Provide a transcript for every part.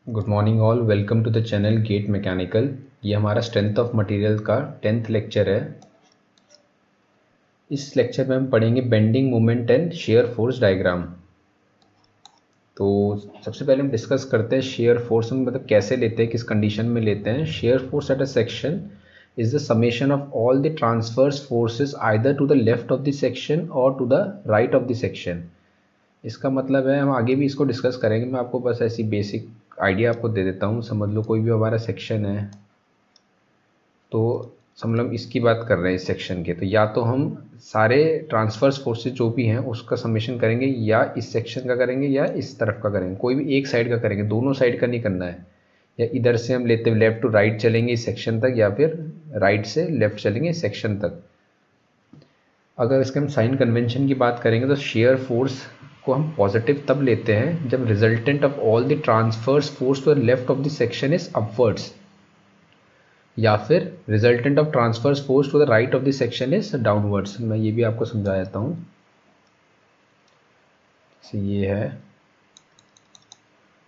Good morning all, welcome to the channel get mechanical. ये हमारा strength of material का 10th lecture है। इस लेक्चर में हम पढ़ेंगे bending moment and share force diagram. तो सबसे पहले हम डिस्कस करते हैं शेयर फोर्स में मतलब कैसे लेते हैं, किस कंडीशन में लेते हैं। Shear force at a section is the summation of all the transverse forces either to the left of the section और to the right of the section. इसका मतलब है, हम आगे भी इसको डिस्कस करेंगे, मैं आपको बस ऐसी बेसिक आइडिया आपको दे देता हूँ। समझ लो कोई भी हमारा सेक्शन है, तो समझ लो हम इसकी बात कर रहे हैं इस सेक्शन के, तो या तो हम सारे ट्रांसफर्स फोर्सेस जो भी हैं उसका समेशन करेंगे, या इस सेक्शन का करेंगे या इस तरफ का करेंगे, कोई भी एक साइड का करेंगे, दोनों साइड का नहीं करना है। या इधर से हम लेते हैं लेफ्ट टू राइट चलेंगे इस सेक्शन तक, या फिर राइट से लेफ्ट चलेंगे इस सेक्शन तक। अगर इसके हम साइन कन्वेंशन की बात करेंगे तो शेयर फोर्स को हम पॉजिटिव तब लेते हैं जब resultant of all the transverse force to the left of the section is upwards, या फिर resultant of transverse force to the right of the section is downwards. मैं ये भी आपको समझा देता हूँ। ये है,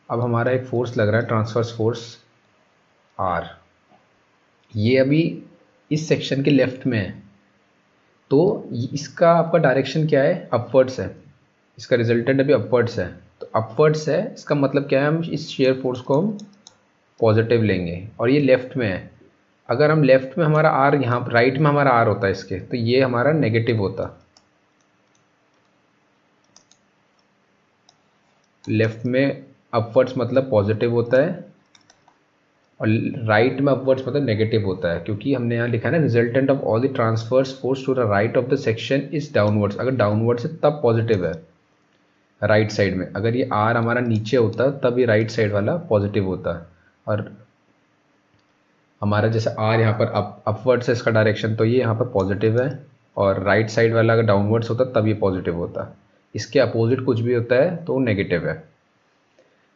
अब हमारा एक फोर्स लग रहा है ट्रांसफर्स फोर्स आर, ये अभी इस सेक्शन के लेफ्ट में है, तो इसका आपका डायरेक्शन क्या है, अपवर्ड्स है। इसका रिजल्टेंट अभी अपवर्ड्स है, तो अपवर्ड्स है, इसका मतलब क्या है, हम इस शेयर फोर्स को हम पॉजिटिव लेंगे। और ये लेफ्ट में है, अगर हम लेफ्ट में हमारा आर, यहाँ राइट में हमारा आर होता है इसके, तो ये हमारा नेगेटिव होता। लेफ्ट में अपवर्ड्स मतलब पॉजिटिव होता है, और राइट में अपवर्ड्स मतलब नेगेटिव होता है, क्योंकि हमने यहाँ लिखा है ना, resultant of all the transverse force to the right of the section is downwards. अगर डाउनवर्ड्स है तब पॉजिटिव है राइट साइड में, अगर ये आर हमारा नीचे होता तब ये राइट साइड वाला पॉजिटिव होता। और हमारा जैसे आर यहाँ पर अपवर्ड्स है इसका डायरेक्शन, तो ये यहाँ पर पॉजिटिव है, और राइट साइड वाला अगर डाउनवर्ड्स होता तब ये पॉजिटिव होता। इसके अपोजिट कुछ भी होता है तो नेगेटिव है।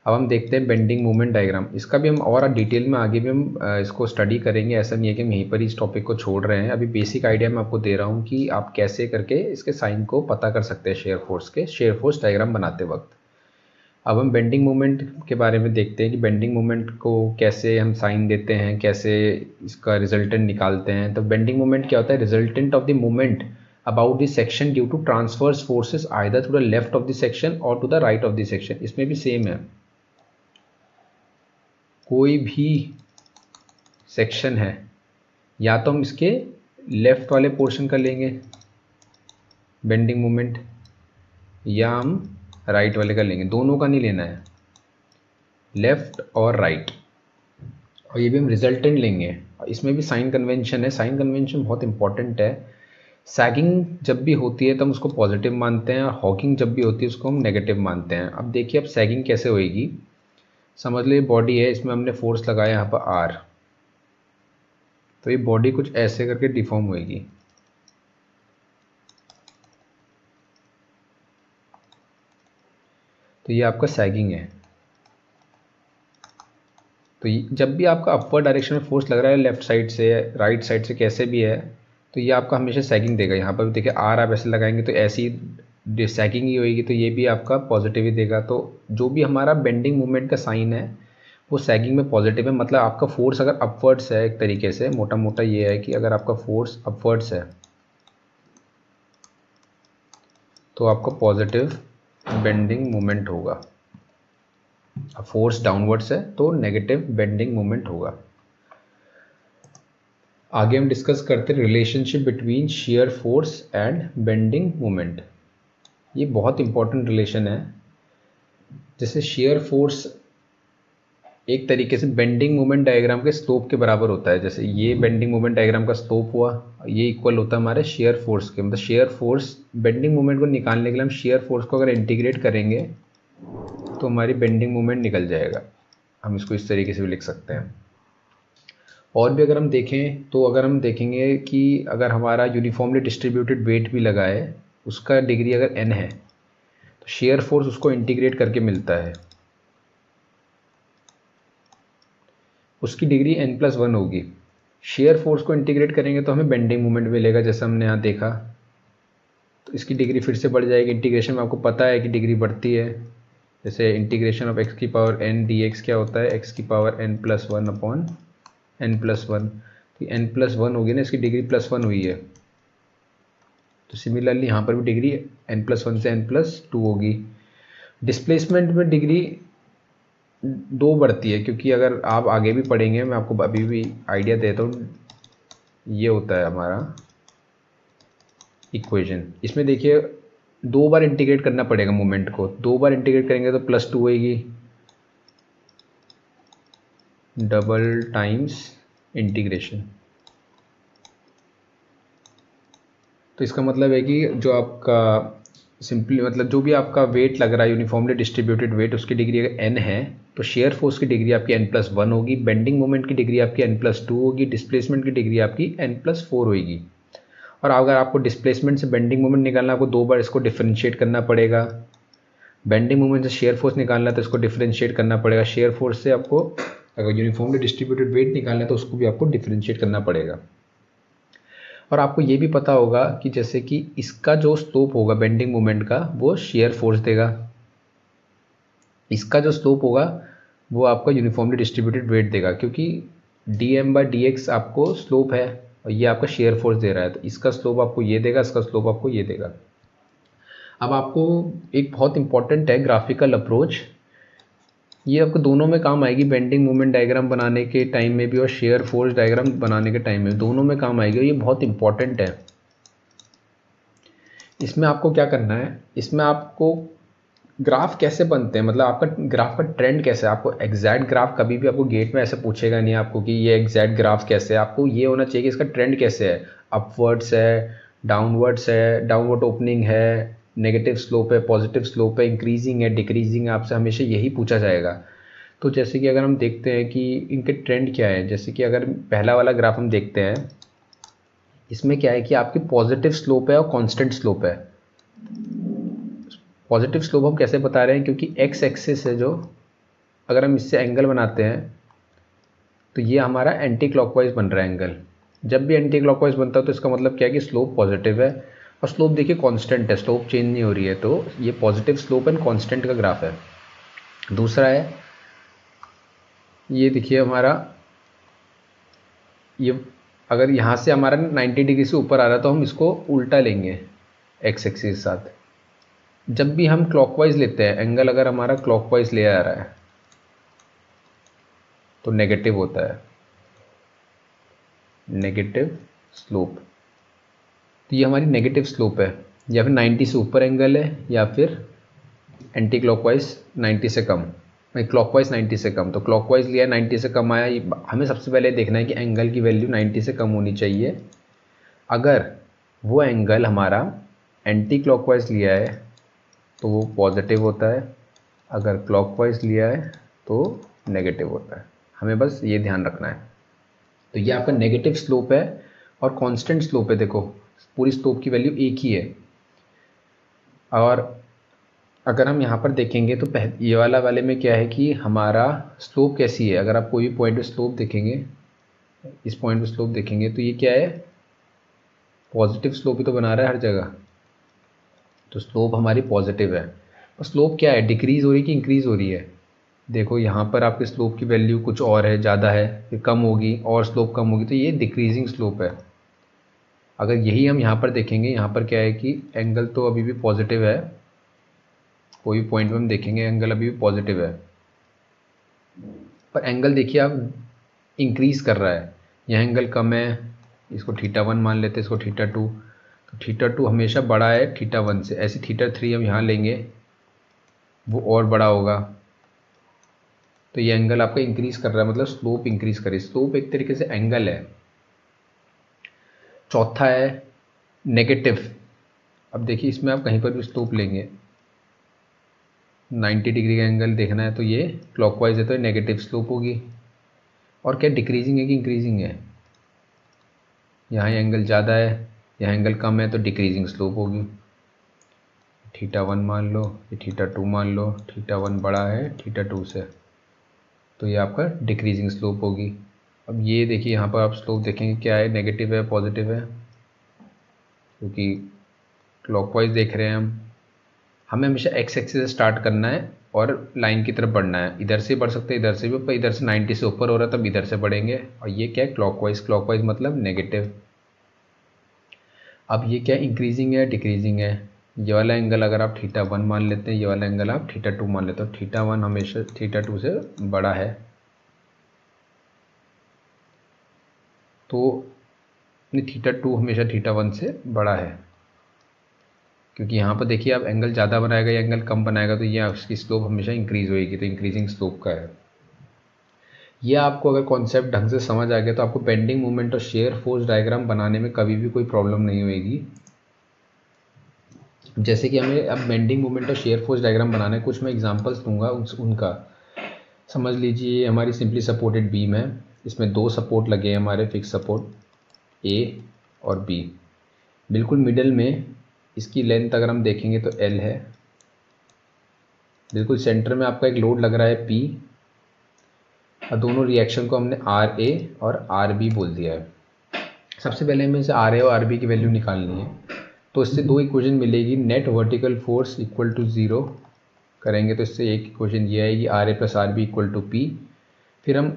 अब हम देखते हैं बेंडिंग मोमेंट डायग्राम। इसका भी हम और डिटेल में आगे भी हम इसको स्टडी करेंगे। ऐसा नहीं है कि हम यहीं पर ही इस टॉपिक को छोड़ रहे हैं। अभी बेसिक आइडिया मैं आपको दे रहा हूँ कि आप कैसे करके इसके साइन को पता कर सकते हैं शेयर फोर्स डायग्राम बनाते वक्त। अब हम बेंडिंग मोमेंट के बारे में देखते हैं कि बेंडिंग मोमेंट को कैसे हम साइन देते हैं, कैसे इसका रिजल्टेंट निकालते हैं। तो बेंडिंग मोमेंट क्या होता है, resultant of the moment about the section due to transverse forces either to the left of the section और to the right of the section. इसमें भी सेम है, कोई भी सेक्शन है, या तो हम इसके लेफ्ट वाले पोर्शन का लेंगे बेंडिंग मोमेंट, या हम राइट वाले का लेंगे, दोनों का नहीं लेना है, लेफ्ट और राइट। और ये भी हम रिजल्टेंट लेंगे, और इसमें भी साइन कन्वेंशन है। साइन कन्वेंशन बहुत इंपॉर्टेंट है। सैगिंग जब भी होती है तो हम उसको पॉजिटिव मानते हैं, और हॉकिंग जब भी होती है उसको हम नेगेटिव मानते हैं। अब देखिए, अब सैगिंग कैसे होएगी। समझ लो ये बॉडी है, इसमें हमने फोर्स लगाया यहाँ पर आर, तो ये बॉडी कुछ ऐसे करके डिफॉर्म होएगी। तो ये आपका सैगिंग है। तो जब भी आपका अपवर्ड डायरेक्शन में फोर्स लग रहा है, लेफ्ट साइड से राइट साइड से कैसे भी है, तो ये आपका हमेशा सैगिंग देगा। यहाँ पर भी देखिए आर आप ऐसे लगाएंगे तो ऐसी सैगिंग ही होएगी, तो ये भी आपका पॉजिटिव ही देगा। तो जो भी हमारा बेंडिंग मूवमेंट का साइन है वो सैगिंग में पॉजिटिव है। मतलब आपका फोर्स अगर अपवर्ड्स है, एक तरीके से मोटा मोटा ये है कि अगर आपका फोर्स अपवर्ड्स है तो आपका पॉजिटिव बेंडिंग मोमेंट होगा, फोर्स डाउनवर्ड्स है तो नेगेटिव बेंडिंग मोमेंट होगा। आगे हम डिस्कस करते हैं relationship between shear force and bending moment. ये बहुत इंपॉर्टेंट रिलेशन है। जैसे शेयर फोर्स एक तरीके से बेंडिंग मोमेंट डायग्राम के स्लोप के बराबर होता है। जैसे ये बेंडिंग मोमेंट डायग्राम का स्लोप हुआ, ये इक्वल होता है हमारे शेयर फोर्स के। मतलब शेयर फोर्स, बेंडिंग मोमेंट को निकालने के लिए हम शेयर फोर्स को अगर इंटीग्रेट करेंगे तो हमारी बेंडिंग मोमेंट निकल जाएगा। हम इसको इस तरीके से भी लिख सकते हैं। और भी अगर हम देखें तो अगर हम देखेंगे कि अगर हमारा यूनिफॉर्मली डिस्ट्रीब्यूटेड वेट भी लगा है, उसका डिग्री अगर n है, तो शेयर फोर्स उसको इंटीग्रेट करके मिलता है, उसकी डिग्री n+1 होगी। शेयर फोर्स को इंटीग्रेट करेंगे तो हमें बेंडिंग मोमेंट मिलेगा, जैसे हमने यहाँ देखा। तो इसकी डिग्री फिर से बढ़ जाएगी इंटीग्रेशन में, आपको पता है कि डिग्री बढ़ती है। जैसे इंटीग्रेशन ऑफ एक्स की पावर एन डी एक्स क्या होता है, एक्स की power n plus one upon n plus one. तो एन प्लस वन होगी ना, इसकी डिग्री प्लस वन हुई है, तो सिमिलरली यहाँ पर भी डिग्री एन प्लस वन से एन प्लस टू होगी। डिस्प्लेसमेंट में डिग्री दो बढ़ती है, क्योंकि अगर आप आगे भी पढ़ेंगे, मैं आपको अभी भी आइडिया देता हूँ। ये होता है हमारा इक्वेशन, इसमें देखिए दो बार इंटीग्रेट करना पड़ेगा मोमेंट को, दो बार इंटीग्रेट करेंगे तो प्लस टू होएगी, डबल टाइम्स इंटीग्रेशन। तो इसका मतलब है कि जो आपका सिंपली मतलब जो भी आपका वेट लग रहा है यूनिफॉर्मली डिस्ट्रीब्यूटेड वेट, उसकी डिग्री अगर एन है तो शेयर फोर्स की डिग्री आपकी एन प्लस वन होगी, बेंडिंग मोमेंट की डिग्री आपकी एन प्लस टू होगी, डिस्प्लेसमेंट की डिग्री आपकी एन प्लस फोर होगी। और अगर आपको डिस्प्लेसमेंट से बेंडिंग मोमेंट निकालना, आपको दो बार इसको डिफरेंशिएट करना पड़ेगा। बेंडिंग मोमेंट से शेयर फोर्स निकालना है तो इसको डिफरेंशिएट करना पड़ेगा। शेयर फोर्स से आपको अगर यूनिफॉर्मली डिस्ट्रीब्यूटेड वेट निकालना है तो उसको भी आपको डिफरेंशिएट करना पड़ेगा। और आपको ये भी पता होगा कि जैसे कि इसका जो स्लोप होगा बेंडिंग मोमेंट का, वो शेयर फोर्स देगा, इसका जो स्लोप होगा वो आपका यूनिफॉर्मली डिस्ट्रीब्यूटेड वेट देगा, क्योंकि d m by d x आपको स्लोप है और ये आपका शेयर फोर्स दे रहा है, तो इसका स्लोप आपको ये देगा, इसका स्लोप आपको ये देगा। अब आपको एक बहुत इंपॉर्टेंट है ग्राफिकल अप्रोच, ये आपको दोनों में काम आएगी, बेंडिंग मोमेंट डायग्राम बनाने के टाइम में भी और शेयर फोर्स डायग्राम बनाने के टाइम में, दोनों में काम आएगी और ये बहुत इंपॉर्टेंट है। इसमें आपको क्या करना है, इसमें आपको ग्राफ कैसे बनते हैं, मतलब आपका ग्राफ का ट्रेंड कैसे है, आपको एग्जैक्ट ग्राफ कभी भी आपको गेट में ऐसे पूछेगा नहीं आपको कि ये एग्जैक्ट ग्राफ कैसे है, आपको ये होना चाहिए कि इसका ट्रेंड कैसे है, अपवर्ड्स है, डाउनवर्ड्स है, डाउनवर्ड ओपनिंग है, नेगेटिव स्लोप है, पॉजिटिव स्लोप है, इंक्रीजिंग है, डिक्रीजिंग है, आपसे हमेशा यही पूछा जाएगा। तो जैसे कि अगर हम देखते हैं कि इनके ट्रेंड क्या है, जैसे कि अगर पहला वाला ग्राफ हम देखते हैं, इसमें क्या है कि आपकी पॉजिटिव स्लोप है और कांस्टेंट स्लोप है। पॉजिटिव स्लोप हम कैसे बता रहे हैं, क्योंकि एक्स एक्सिस है जो, अगर हम इससे एंगल बनाते हैं तो ये हमारा एंटी क्लॉकवाइज बन रहा है एंगल। जब भी एंटी क्लॉकवाइज बनता है तो इसका मतलब क्या है कि स्लोप पॉजिटिव है, और स्लोप देखिए कांस्टेंट है, स्लोप चेंज नहीं हो रही है, तो ये पॉजिटिव स्लोप एंड कांस्टेंट का ग्राफ है। दूसरा है ये देखिए हमारा, ये अगर यहाँ से हमारा 90 डिग्री से ऊपर आ रहा है तो हम इसको उल्टा लेंगे एक्स एक्सिस के साथ। जब भी हम क्लॉकवाइज लेते हैं एंगल, अगर हमारा क्लॉकवाइज ले आ रहा है तो नेगेटिव होता है, नेगेटिव स्लोप। तो ये हमारी नेगेटिव स्लोप है, या फिर 90 से ऊपर एंगल है, या फिर एंटी क्लॉकवाइज 90 से कम, क्लॉकवाइज 90 से कम। तो क्लॉकवाइज लिया 90 से कम आया, हमें सबसे पहले देखना है कि एंगल की वैल्यू 90 से कम होनी चाहिए। अगर वो एंगल हमारा एंटी क्लॉकवाइज लिया है तो वो पॉजिटिव होता है, अगर क्लॉकवाइज लिया है तो नेगेटिव होता है, हमें बस ये ध्यान रखना है। तो ये आपका नेगेटिव स्लोप है और कांस्टेंट स्लोप है, देखो पूरी स्लोप की वैल्यू एक ही है। और अगर हम यहाँ पर देखेंगे तो ये वाले में क्या है कि हमारा स्लोप कैसी है, अगर आप कोई भी पॉइंट पे स्लोप देखेंगे, इस पॉइंट पे स्लोप देखेंगे तो ये क्या है, पॉजिटिव स्लोप ही तो बना रहा है हर जगह, तो स्लोप हमारी पॉजिटिव है। और स्लोप क्या है, डिक्रीज हो रही है कि इंक्रीज हो रही है, देखो यहाँ पर आपके स्लोप की वैल्यू कुछ और है, ज़्यादा है, फिर कम होगी और स्लोप कम होगी, तो ये डिक्रीजिंग स्लोप है। अगर यही हम यहाँ पर देखेंगे, यहाँ पर क्या है कि एंगल तो अभी भी पॉजिटिव है, कोई भी पॉइंट में हम देखेंगे एंगल अभी भी पॉजिटिव है, पर एंगल देखिए आप इंक्रीज कर रहा है, यह एंगल कम है, इसको थीटा वन मान लेते हैं, इसको थीटा टू, तो थीटा टू हमेशा बड़ा है थीटा वन से, ऐसे थीटा थ्री हम यहाँ लेंगे वो और बड़ा होगा, तो ये एंगल आपका इंक्रीज कर रहा है, मतलब स्लोप इंक्रीज करे, स्लोप एक तरीके से एंगल है। चौथा है नेगेटिव। अब देखिए इसमें आप कहीं पर भी स्लोप लेंगे, 90 डिग्री का एंगल देखना है तो ये क्लॉकवाइज है तो ये नेगेटिव स्लोप होगी, और क्या डिक्रीजिंग है कि इंक्रीजिंग है, यहाँ एंगल ज़्यादा है, यहाँ एंगल कम है तो डिक्रीजिंग स्लोप होगी। थीटा वन मान लो, ये थीटा टू मान लो, थीटा वन बड़ा है थीटा टू से, तो ये आपका डिक्रीजिंग स्लोप होगी। अब ये देखिए यहाँ पर आप स्लोप देखेंगे क्या है, नेगेटिव है पॉजिटिव है, क्योंकि क्लॉकवाइज देख रहे हैं हम, हमें हमेशा एक्स एक्सिस से स्टार्ट करना है और लाइन की तरफ बढ़ना है। इधर से बढ़ सकते हैं, इधर से भी, पर इधर से 90 से ऊपर हो रहा है तब इधर से बढ़ेंगे। और ये क्या है, क्लॉकवाइज। क्लॉकवाइज मतलब नेगेटिव। अब ये क्या इंक्रीजिंग है डिक्रीजिंग है। ये वाला एंगल अगर आप θ1 मान लेते हैं, ये वाला एंगल आप θ2 मान लेते हो। θ1 हमेशा θ2 से बड़ा है, तो θ2 हमेशा θ1 से बड़ा है, क्योंकि यहाँ पर देखिए आप एंगल ज़्यादा बनाएगा या एंगल कम बनाएगा तो ये उसकी स्लोप हमेशा इंक्रीज़ होएगी, तो इंक्रीजिंग स्लोप का है। ये आपको अगर कॉन्सेप्ट ढंग से समझ आ गया तो आपको बेंडिंग मोमेंट और शेयर फोर्स डायग्राम बनाने में कभी भी कोई प्रॉब्लम नहीं होएगी। जैसे कि हमें अब बेंडिंग मोमेंट और शेयर फोर्स डायग्राम बनाना है, कुछ मैं एग्जांपल्स दूंगा उनका। समझ लीजिए हमारी सिंपली सपोर्टेड बीम है, इसमें दो सपोर्ट लगे हैं हमारे, फिक्स सपोर्ट ए और बी। बिल्कुल मिडल में इसकी लेंथ अगर हम देखेंगे तो एल है। बिल्कुल सेंटर में आपका एक लोड लग रहा है पी, और दोनों रिएक्शन को हमने आर ए और आर बी बोल दिया है। सबसे पहले हमें इसे आर ए और आर बी की वैल्यू निकालनी है, तो इससे दो इक्वेशन मिलेगी। Net vertical force equal to 0 करेंगे तो इससे एक इक्वेशन ये आएगी, R A plus R B equal to P. फिर हम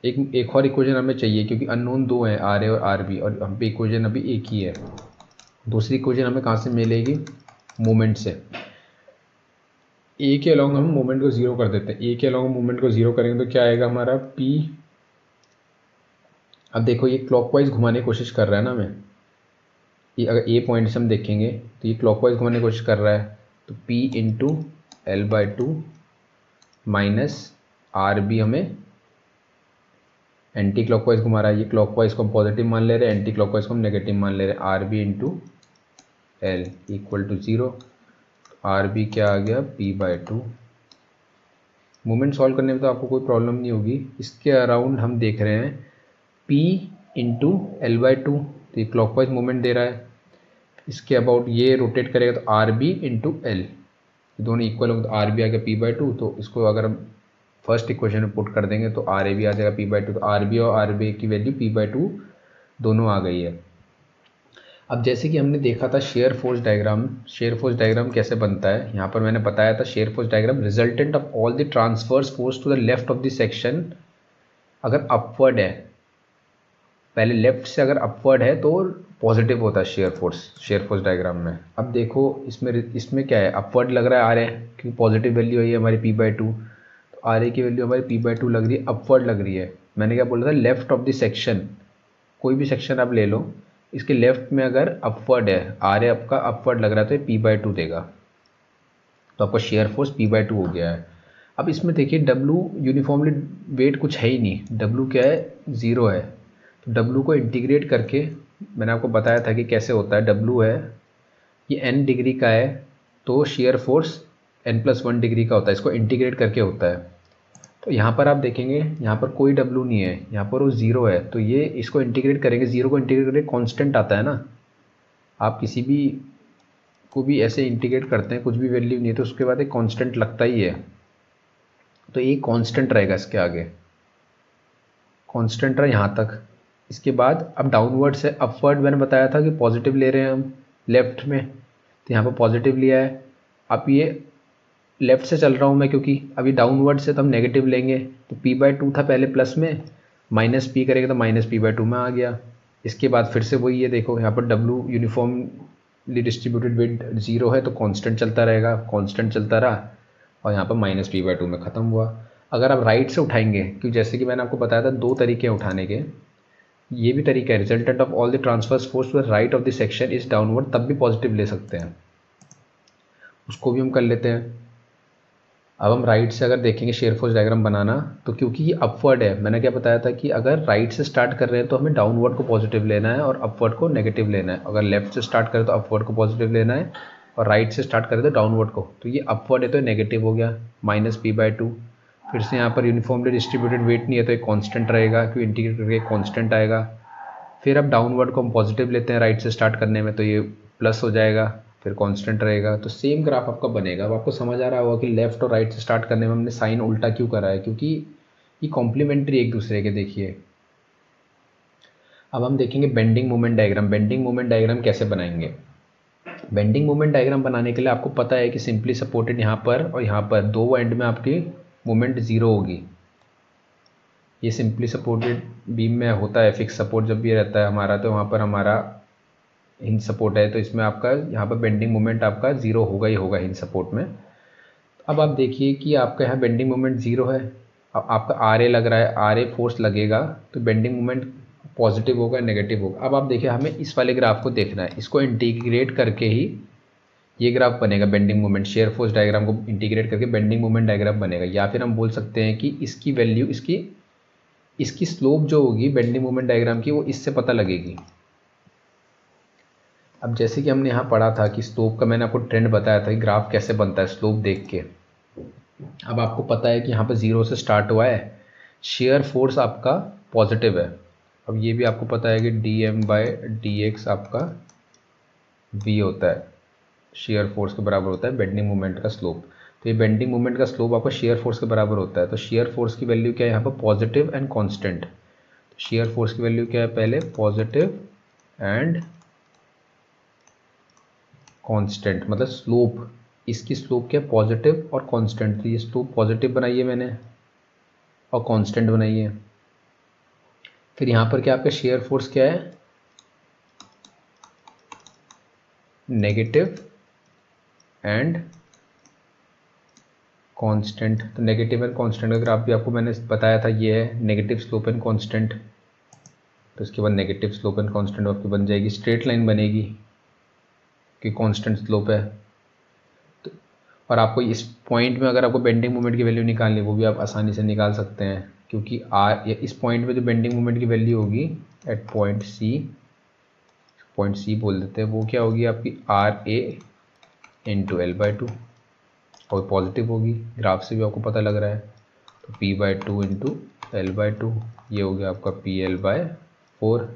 एक और इक्वेशन हमें चाहिए, क्योंकि अननोन दो हैं, आर ए और आर बी, और हम पे इक्वेशन अभी एक ही है। दूसरी इक्वेशन हमें कहाँ से मिलेगी, मोमेंट से। ए के अलॉन्ग हम मोमेंट को 0 कर देते हैं। ए के अलॉन्ग मोमेंट को 0 करेंगे तो क्या आएगा हमारा पी। अब देखो ये क्लॉकवाइज घुमाने की कोशिश कर रहा है ना हमें, ये अगर ए पॉइंट से हम देखेंगे तो ये क्लॉकवाइज घुमाने की कोशिश कर रहा है, तो P into L/2 minus R B हमें एंटी क्लॉकवाइज घुमा रहा है। ये क्लॉकवाइज को हम पॉजिटिव मान ले रहे हैं, एंटी क्लॉकवाइज को हम नेगेटिव मान ले रहे हैं। R B into L equal to 0। R B क्या आ गया, P/2। मूवमेंट सॉल्व करने में तो आपको कोई प्रॉब्लम नहीं होगी। इसके अराउंड हम देख रहे हैं P इंटू L/2, तो ये क्लॉकवाइज मूवमेंट दे रहा है। इसके अबाउट ये रोटेट करेगा तो आर बी इंटू एल, दोनों इक्वल होंगे तो आर बी आ गया P/2। तो इसको अगर हम फर्स्ट इक्वेशन में पुट कर देंगे तो आर ए भी आ जाएगा P/2। तो आर बी और आर बी की वैल्यू P/2 दोनों आ गई है। अब जैसे कि हमने देखा था shear force diagram, shear force diagram कैसे बनता है, यहाँ पर मैंने बताया था shear force diagram resultant of all the transverse force to the left of the section. अगर अपवर्ड है, पहले लेफ्ट से अगर अपवर्ड है तो पॉजिटिव होता है शेयर फोर्स डायग्राम में। अब देखो इसमें क्या है, अपवर्ड लग रहा है आर ए, क्योंकि पॉजिटिव वैल्यू है हमारी P/2, तो आर ए की वैल्यू हमारी P/2 लग रही है, अपवर्ड लग रही है। मैंने क्या बोला था, लेफ्ट ऑफ द सेक्शन, कोई भी सेक्शन आप ले लो, इसके लेफ्ट में अगर अपवर्ड है, आर ए आपका अपवर्ड लग रहा है तो ये P/2 देगा, तो आपका शेयर फोर्स P/2 हो गया है। अब इसमें देखिए W यूनिफॉर्मली वेट कुछ है ही नहीं, W क्या है, 0 है। तो W को इंटीग्रेट करके, मैंने आपको बताया था कि कैसे होता है। W है ये n डिग्री का है, तो शेयर फोर्स n+1 डिग्री का होता है, इसको इंटीग्रेट करके होता है। तो यहाँ पर आप देखेंगे यहाँ पर कोई W नहीं है, यहाँ पर वो 0 है, तो ये इसको इंटीग्रेट करेंगे, 0 को इंटीग्रेट करके कांस्टेंट आता है ना। आप किसी भी को भी ऐसे इंटीग्रेट करते हैं, कुछ भी वैल्यू नहीं है तो उसके बाद एक कांस्टेंट लगता ही है, तो ये कांस्टेंट रहेगा इसके आगे, कांस्टेंट रहा यहाँ तक। इसके बाद अब डाउनवर्ड से अपवर्ड मैंने बताया था कि पॉजिटिव ले रहे हैं हम लेफ्ट में, तो यहाँ पर पॉजिटिव लिया है। अब ये लेफ्ट से चल रहा हूँ मैं, क्योंकि अभी डाउनवर्ड से तो हम नेगेटिव लेंगे, तो P/2 था पहले प्लस में, माइनस P करेगा तो माइनस P/2 में आ गया। इसके बाद फिर से वही है, देखो यहाँ पर W यूनिफॉर्मली डिस्ट्रीब्यूटेड वेट 0 है, तो कांस्टेंट चलता रहेगा, कांस्टेंट चलता रहा, और यहाँ पर माइनस P/2 में ख़त्म हुआ। अगर आप राइट से उठाएंगे, क्योंकि जैसे कि मैंने आपको बताया था दो तरीके हैं उठाने के, ये भी तरीका है, resultant of all the transverse force to the right of the section is downward, तब भी पॉजिटिव ले सकते हैं, उसको भी हम कर लेते हैं। अब हम राइट से अगर देखेंगे शेयर फोर्स डायग्राम बनाना, तो क्योंकि ये अपवर्ड है, मैंने क्या बताया था कि अगर राइट से स्टार्ट कर रहे हैं तो हमें डाउनवर्ड को पॉजिटिव लेना है और अपवर्ड को नेगेटिव लेना है। अगर लेफ्ट से स्टार्ट करें तो अपवर्ड को पॉजिटिव लेना है, और राइट से स्टार्ट करें तो डाउनवर्ड को। तो ये अपवर्ड है तो नेगेटिव हो गया, माइनस P/2। फिर से यहाँ पर यूनिफॉर्मली डिस्ट्रीब्यूटेड वेट नहीं है तो एक कॉन्स्टेंट रहेगा, क्योंकि इंटीग्रेट करके कॉन्स्टेंट आएगा। फिर अब डाउनवर्ड को हम पॉजिटिव लेते हैं राइट से स्टार्ट करने में, तो ये प्लस हो जाएगा, फिर कांस्टेंट रहेगा। तो सेम ग्राफ आपका बनेगा। अब आपको समझ आ रहा होगा कि लेफ्ट और राइट से स्टार्ट करने में हमने साइन उल्टा क्यों करा है, क्योंकि ये कॉम्प्लीमेंट्री एक दूसरे के। देखिए अब हम देखेंगे bending moment diagram. Bending moment diagram कैसे बनाएंगे, बेंडिंग मोमेंट डायग्राम बनाने के लिए आपको पता है कि सिंपली सपोर्टेड यहाँ पर और यहाँ पर दो एंड में आपकी मोमेंट ज़ीरो होगी। ये सिंपली सपोर्टेड बीम में होता है, फिक्स सपोर्ट जब भी रहता है हमारा, तो वहाँ पर हमारा हिंज सपोर्ट है, तो इसमें आपका यहाँ पर बेंडिंग मोमेंट आपका ज़ीरो होगा ही होगा हिंज सपोर्ट में। अब आप देखिए कि आपका यहाँ बेंडिंग मोमेंट ज़ीरो है, अब आपका आर ए लग रहा है, आर ए फोर्स लगेगा तो बेंडिंग मोमेंट पॉजिटिव होगा नेगेटिव होगा। अब आप देखिए हमें इस वाले ग्राफ को देखना है, इसको इंटीग्रेट करके ही ये ग्राफ बनेगा bending moment, share force diagram को इंटीग्रेट करके बेंडिंग मोमेंट डायग्राम बनेगा। या फिर हम बोल सकते हैं कि इसकी वैल्यू इसकी स्लोप जो होगी बेंडिंग मोमेंट डायग्राम की वो इससे पता लगेगी। अब जैसे कि हमने यहाँ पढ़ा था कि स्लोप का मैंने आपको ट्रेंड बताया था कि ग्राफ कैसे बनता है स्लोप देख के। अब आपको पता है कि यहाँ पर ज़ीरो से स्टार्ट हुआ है, शेयर फोर्स आपका पॉजिटिव है। अब ये भी आपको पता है कि dm/dx आपका v होता है, शेयर फोर्स के बराबर होता है बेंडिंग मोमेंट का स्लोप। तो ये बेंडिंग मोमेंट का स्लोप आपका शेयर फोर्स के बराबर होता है। तो शेयर फोर्स की वैल्यू क्या है यहाँ पर, पॉजिटिव एंड कांस्टेंट। तो शेयर फोर्स की वैल्यू क्या है, पहले पॉजिटिव एंड कांस्टेंट, मतलब स्लोप, इसकी स्लोप क्या है, पॉजिटिव और कांस्टेंट। तो ये स्लोप पॉजिटिव बनाई है मैंने और कांस्टेंट बनाई है। फिर यहाँ पर क्या आपका शेयर फोर्स क्या है, नेगेटिव एंड कांस्टेंट। तो नेगेटिव एंड कांस्टेंट का ग्राफ भी आपको मैंने बताया था, ये है नेगेटिव स्लोप एंड कांस्टेंट। तो इसके बाद नेगेटिव स्लोप एंड कांस्टेंट आपकी बन जाएगी, स्ट्रेट लाइन बनेगी कि कांस्टेंट स्लोप है। तो और आपको इस पॉइंट में अगर आपको बेंडिंग मोमेंट की वैल्यू निकालनी है वो भी आप आसानी से निकाल सकते हैं, क्योंकि इस पॉइंट में जो बेंडिंग मोमेंट की वैल्यू होगी एट पॉइंट सी बोल देते हैं, वो क्या होगी आपकी RA इंटू L/2 और पॉजिटिव होगी, ग्राफ से भी आपको पता लग रहा है। तो P/2 इंटू L/2 ये हो गया आपका PL/4।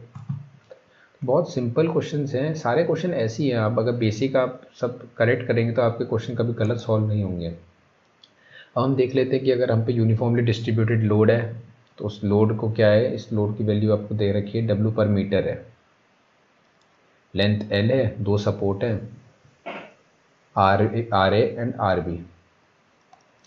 बहुत सिंपल क्वेश्चंस हैं, सारे क्वेश्चन ऐसे ही हैं। आप अगर बेसिक आप सब करेक्ट करेंगे तो आपके क्वेश्चन कभी गलत सॉल्व नहीं होंगे। अब हम देख लेते हैं कि अगर हम पे यूनिफॉर्मली डिस्ट्रीब्यूटेड लोड है तो उस लोड को क्या है, इस लोड की वैल्यू आपको दे रखी है W/मीटर है, लेंथ L है, दो सपोर्ट है RA एंड RB।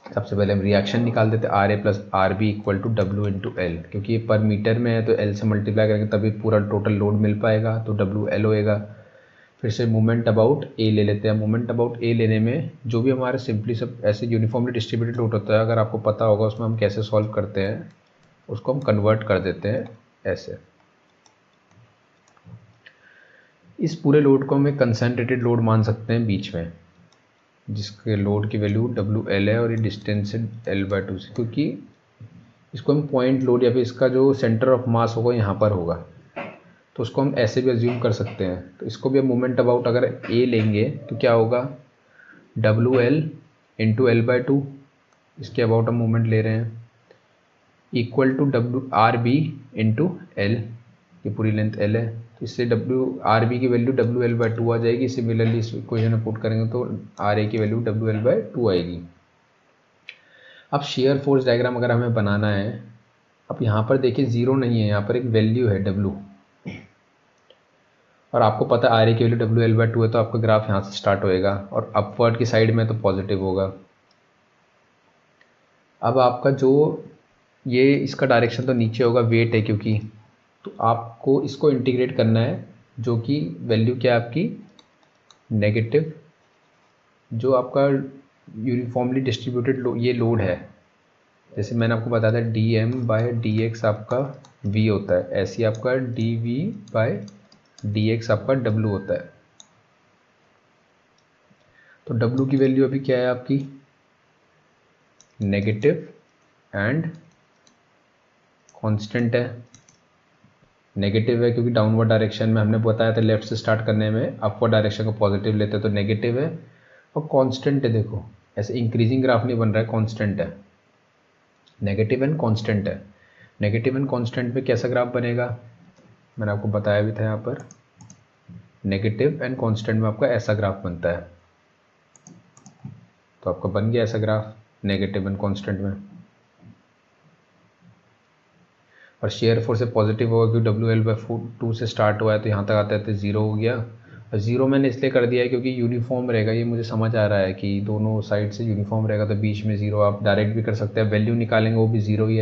सबसे पहले हम रिएक्शन निकाल देते हैं, RA plus RB equal to W into L, क्योंकि ये पर मीटर में है तो L से मल्टीप्लाई करेंगे तभी पूरा टोटल लोड मिल पाएगा, तो WL होएगा। फिर से मोमेंट अबाउट A ले लेते हैं। मोमेंट अबाउट A लेने में जो भी हमारे सिंपली सब ऐसे यूनिफॉर्मली डिस्ट्रीब्यूटेड लोड होता है, अगर आपको पता होगा उसमें हम कैसे सॉल्व करते हैं, उसको हम कन्वर्ट कर देते हैं ऐसे। इस पूरे लोड को हम एक कंसंट्रेटेड लोड मान सकते हैं बीच में, जिसके लोड की वैल्यू WL है और ये डिस्टेंस है L/2 से, क्योंकि इसको हम पॉइंट लोड या फिर इसका जो सेंटर ऑफ मास होगा यहाँ पर होगा, तो उसको हम ऐसे भी अज्यूम कर सकते हैं। तो इसको भी हम मोमेंट अबाउट अगर A लेंगे तो क्या होगा, WL इंटू L/2, इसके अबाउट हम मोमेंट ले रहे हैं, equal to RB into L, ये पूरी लेंथ L है, तो इससे RB की वैल्यू WL/2 आ जाएगी। सिमिलरली इस इक्वेशन में पुट करेंगे तो RA की वैल्यू WL/2 आएगी। अब शेयर फोर्स डायग्राम अगर हमें बनाना है, अब यहाँ पर देखिए ज़ीरो नहीं है, यहाँ पर एक वैल्यू है W, और आपको पता है RA की वैल्यू WL/2 है, तो आपका ग्राफ यहाँ से स्टार्ट होएगा और अपवर्ड की साइड में तो पॉजिटिव होगा। अब आपका जो ये इसका डायरेक्शन तो नीचे होगा, वेट है क्योंकि, तो आपको इसको इंटीग्रेट करना है, जो कि वैल्यू क्या है आपकी नेगेटिव, जो आपका यूनिफॉर्मली डिस्ट्रीब्यूटेड ये लोड है, जैसे मैंने आपको बताया था dm/dx आपका v होता है, ऐसे ही आपका dv/dx आपका w होता है। तो w की वैल्यू अभी क्या है आपकी, नेगेटिव एंड कांस्टेंट है। नेगेटिव है क्योंकि डाउनवर्ड डायरेक्शन में हमने बताया था लेफ्ट से स्टार्ट करने में अपवर्ड डायरेक्शन को पॉजिटिव लेते हैं, तो नेगेटिव है। और कांस्टेंट है, देखो ऐसे इंक्रीजिंग ग्राफ नहीं बन रहा है, कांस्टेंट है, नेगेटिव एंड कांस्टेंट है। नेगेटिव एंड कांस्टेंट में कैसा ग्राफ बनेगा, मैंने आपको बताया भी था, यहाँ पर नेगेटिव एंड कांस्टेंट में आपका ऐसा ग्राफ बनता है। तो आपका बन गया ऐसा ग्राफ नेगेटिव एंड कांस्टेंट में। और शेयर फोर्स से पॉजिटिव होगा क्योंकि WL/2 से स्टार्ट हुआ है, तो यहाँ तक आते आते ज़ीरो हो गया, ज़ीरो मैंने इसलिए कर दिया है क्योंकि यूनिफॉर्म रहेगा, ये मुझे समझ आ रहा है कि दोनों साइड से यूनिफॉर्म रहेगा तो बीच में ज़ीरो। आप डायरेक्ट भी कर सकते हैं, वैल्यू निकालेंगे वो भी ज़ीरो ही